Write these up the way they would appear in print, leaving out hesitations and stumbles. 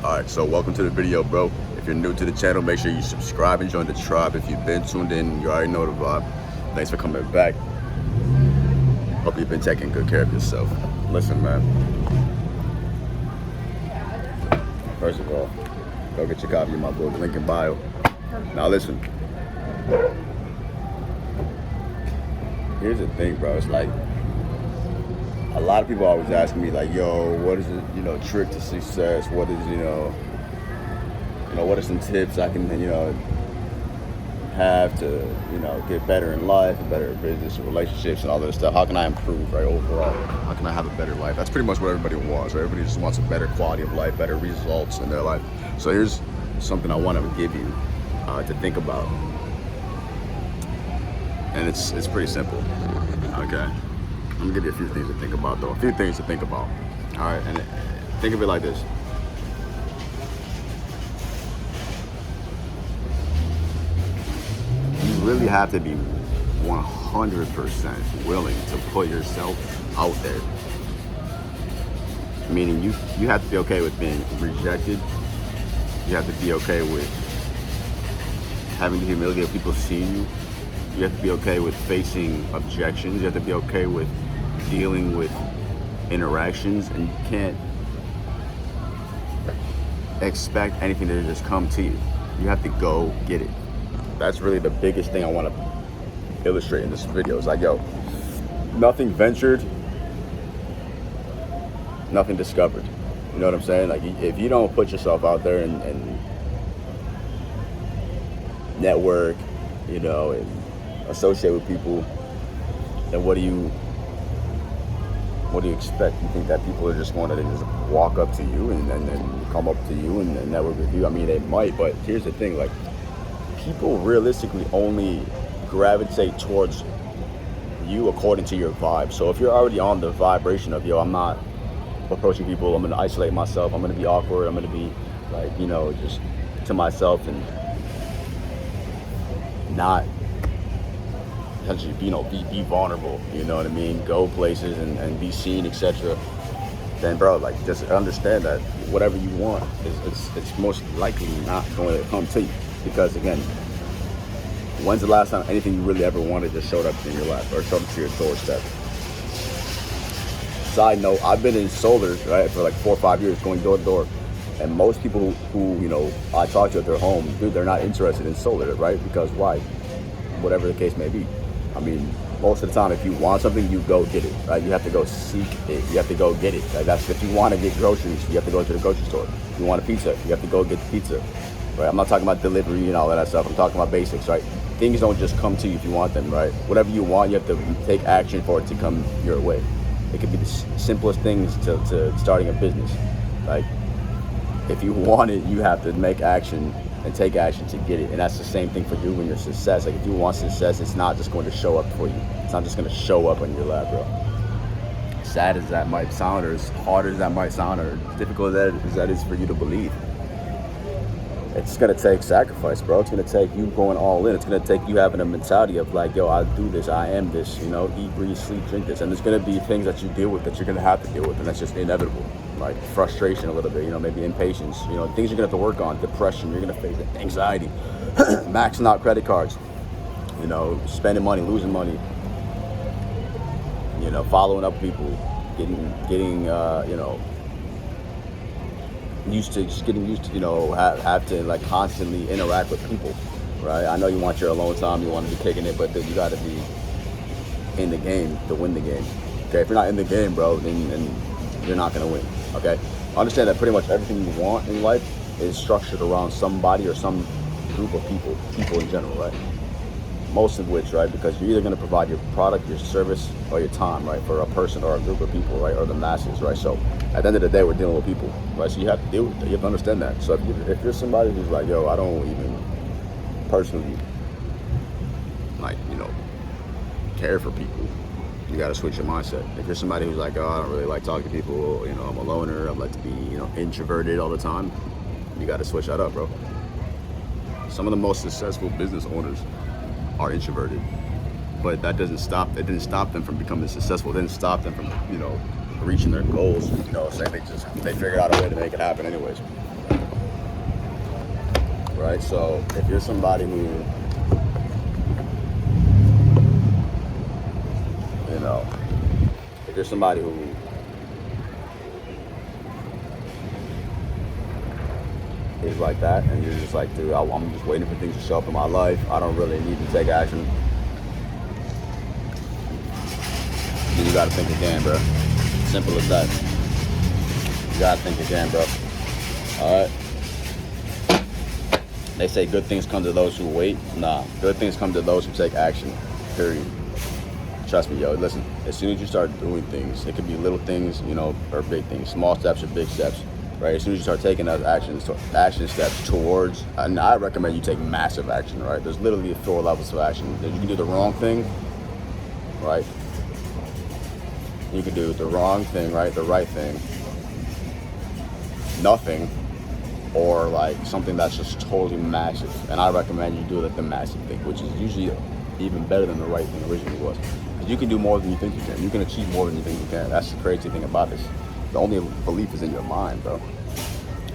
Alright, so welcome to the video, bro. If you're new to the channel, make sure you subscribe and join the tribe. If you've been tuned in, you already know the vibe. Thanks for coming back. Hope you've been taking good care of yourself. Listen, man. First of all, go get your copy of my book, link in bio. Now listen. Here's the thing, bro. It's like, a lot of people always ask me, like, yo, what is the, trick to success? What is, what are some tips I can, have to, get better in life and better in business and relationships and all that stuff? How can I improve, right, overall? How can I have a better life? That's pretty much what everybody wants, right? Everybody just wants a better quality of life, better results in their life. So here's something I want to give you to think about. And it's pretty simple, okay? I'm gonna give you a few things to think about, though. A few things to think about, all right? And think of it like this. You really have to be 100% willing to put yourself out there. Meaning you have to be okay with being rejected. You have to be okay with having the humility of people seeing you. You have to be okay with facing objections. You have to be okay with dealing with interactions, and you can't expect anything to just come to you. You have to go get it. That's really the biggest thing I want to illustrate in this video. It's like, yo, nothing ventured, nothing discovered. You know what I'm saying? Like, if you don't put yourself out there and network, and associate with people, then what do you expect? You think that people are just going to just walk up to you and then come up to you and network with you? I mean, they might, but here's the thing, like, people realistically only gravitate towards you according to your vibe. So if you're already on the vibration of, yo, I'm not approaching people, I'm going to isolate myself, I'm going to be awkward, I'm going to be like, just to myself and not be vulnerable, you know what I mean? Go places and be seen, etc. Then, bro, like, just understand that whatever you want it's most likely not going to come to you. Because again, when's the last time anything you really ever wanted just showed up in your life or showed up to your doorstep? Side note, I've been in solar, right, for like 4 or 5 years, going door to door. And most people who I talk to at their home, dude, they're not interested in solar, right? Because why? Whatever the case may be. I mean, most of the time, if you want something, you go get it, right? You have to go seek it. You have to go get it. Right? That's if you want to get groceries, you have to go to the grocery store. If you want a pizza, you have to go get the pizza, right? I'm not talking about delivery and all of that stuff. I'm talking about basics, right? Things don't just come to you if you want them, right? Whatever you want, you have to take action for it to come your way. It could be the simplest things to starting a business. Like, if you want it, you have to make action and take action to get it. And that's the same thing for you when you're success. Like, if you want success, it's not just going to show up for you. It's not just going to show up on your lap, bro. Sad as that might sound, or as hard as that might sound, or difficult as that is for you to believe, it's going to take sacrifice, bro. It's going to take you going all in. It's going to take you having a mentality of like, yo, I do this, I am this, eat, breathe, sleep, drink this. And there's going to be things that you deal with that you're going to have to deal with, and that's just inevitable. Like frustration a little bit, maybe impatience, things you're going to have to work on, depression, you're going to face anxiety, maxing out credit cards, spending money, losing money, following up people, getting used to have to like constantly interact with people, right? I know you want your alone time, you want to be kicking it, but then you got to be in the game to win the game. Okay, if you're not in the game, bro, then you're not going to win. Okay, understand that pretty much everything you want in life is structured around somebody or some group of people in general, right? Most of which, right, because you're either going to provide your product, your service, or your time, right, for a person or a group of people, right, or the masses, right? So at the end of the day, we're dealing with people, right? So you have to deal with it. You have to understand that. So if you're somebody who's like, yo, I don't even personally like, care for people, you got to switch your mindset. If you're somebody who's like, oh, I don't really like talking to people, I'm a loner, I like to be, introverted all the time, you got to switch that up, bro. Some of the most successful business owners are introverted, but that didn't stop them from becoming successful. It didn't stop them from, reaching their goals, you know, saying they figured out a way to make it happen anyways. Right? So if you're somebody who, you know, if you're somebody who is like that, and you're just like, dude, I'm just waiting for things to show up in my life, I don't really need to take action, then you gotta think again, bro. Simple as that. You gotta think again, bro. Alright? They say good things come to those who wait. Nah, good things come to those who take action. Period. Trust me, yo. Listen, as soon as you start doing things, it could be little things, you know, or big things, small steps or big steps, right? As soon as you start taking those action steps towards, and I recommend you take massive action, right? There's literally 4 levels of action. You can do the wrong thing, right? You can do the wrong thing, right? The right thing, nothing, or like something that's just totally massive. And I recommend you do like the massive thing, which is usually even better than the right thing originally was. Because you can do more than you think you can. You can achieve more than you think you can. That's the crazy thing about this. The only belief is in your mind, bro.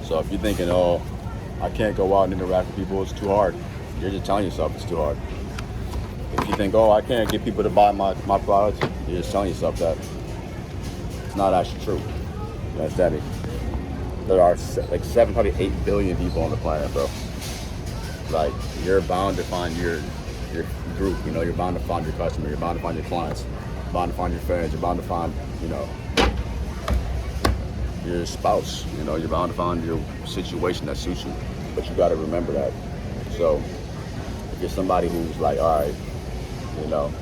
So if you're thinking, oh, I can't go out and interact with people, it's too hard, you're just telling yourself it's too hard. If you think, oh, I can't get people to buy my products, you're just telling yourself that. It's not actually true. That's that. There are like 7, probably 8 billion people on the planet, bro. Like, you're bound to find your group, you know, you're bound to find your customer, you're bound to find your clients, you're bound to find your friends, you're bound to find, you know, your spouse, you know, you're bound to find your situation that suits you. But you gotta remember that. So if you're somebody who's like, all right, you know,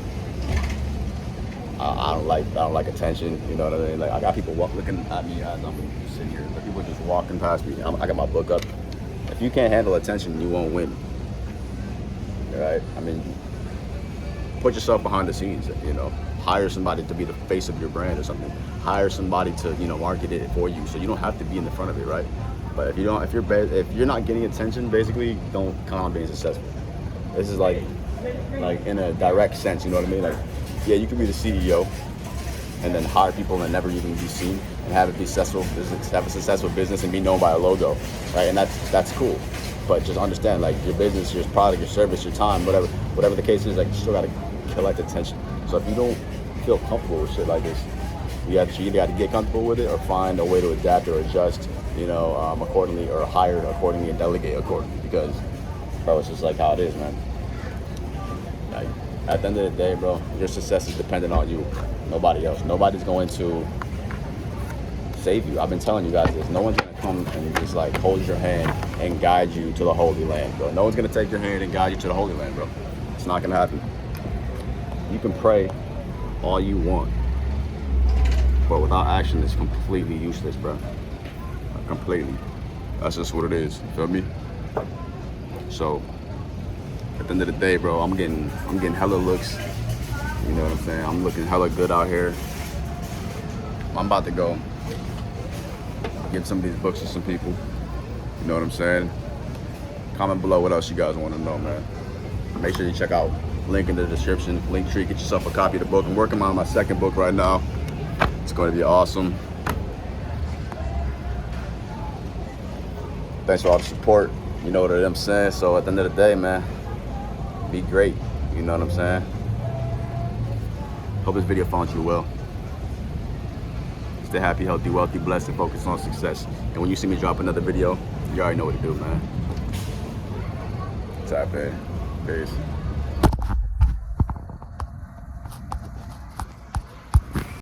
I don't like attention, you know what I mean? Like, I got people looking at me as I'm sitting here. The people just walking past me. I got my book up. If you can't handle attention, you won't win. Right? I mean, put yourself behind the scenes. You know, hire somebody to be the face of your brand or something. Hire somebody to, you know, market it for you, so you don't have to be in the front of it, right? But if you're not getting attention, basically, don't count on being successful. This is like in a direct sense, you know what I mean? Like, yeah, you could be the CEO and then hire people and never even be seen and have a successful business and be known by a logo, right? And that's cool. But just understand, like, your business, your product, your service, your time, whatever the case is, like, you still gotta collect attention. So if you don't feel comfortable with shit like this, you either got to get comfortable with it or find a way to adapt or adjust, you know, accordingly, or hire accordingly and delegate accordingly. Because, bro, it's just like how it is, man. Like, at the end of the day, bro, your success is dependent on you, nobody else. Nobody's going to save you. I've been telling you guys this. No one's gonna come and just like hold your hand and guide you to the Holy Land, bro. No one's gonna take your hand and guide you to the Holy Land, bro. It's not gonna happen. You can pray all you want, but without action, it's completely useless, bro. Completely. That's just what it is. You feel me? So at the end of the day, bro, I'm getting hella looks. You know what I'm saying? I'm looking hella good out here. I'm about to go give some of these books to some people. You know what I'm saying? Comment below what else you guys want to know, man. Make sure you check out link in the description, Linktree. Get yourself a copy of the book. I'm working on my second book right now. It's going to be awesome. Thanks for all the support. You know what I'm saying? So at the end of the day, man, be great. You know what I'm saying? Hope this video found you well. Stay happy, healthy, wealthy, blessed, and focus on success. And when you see me drop another video, you already know what to do, man. Tap in. Peace.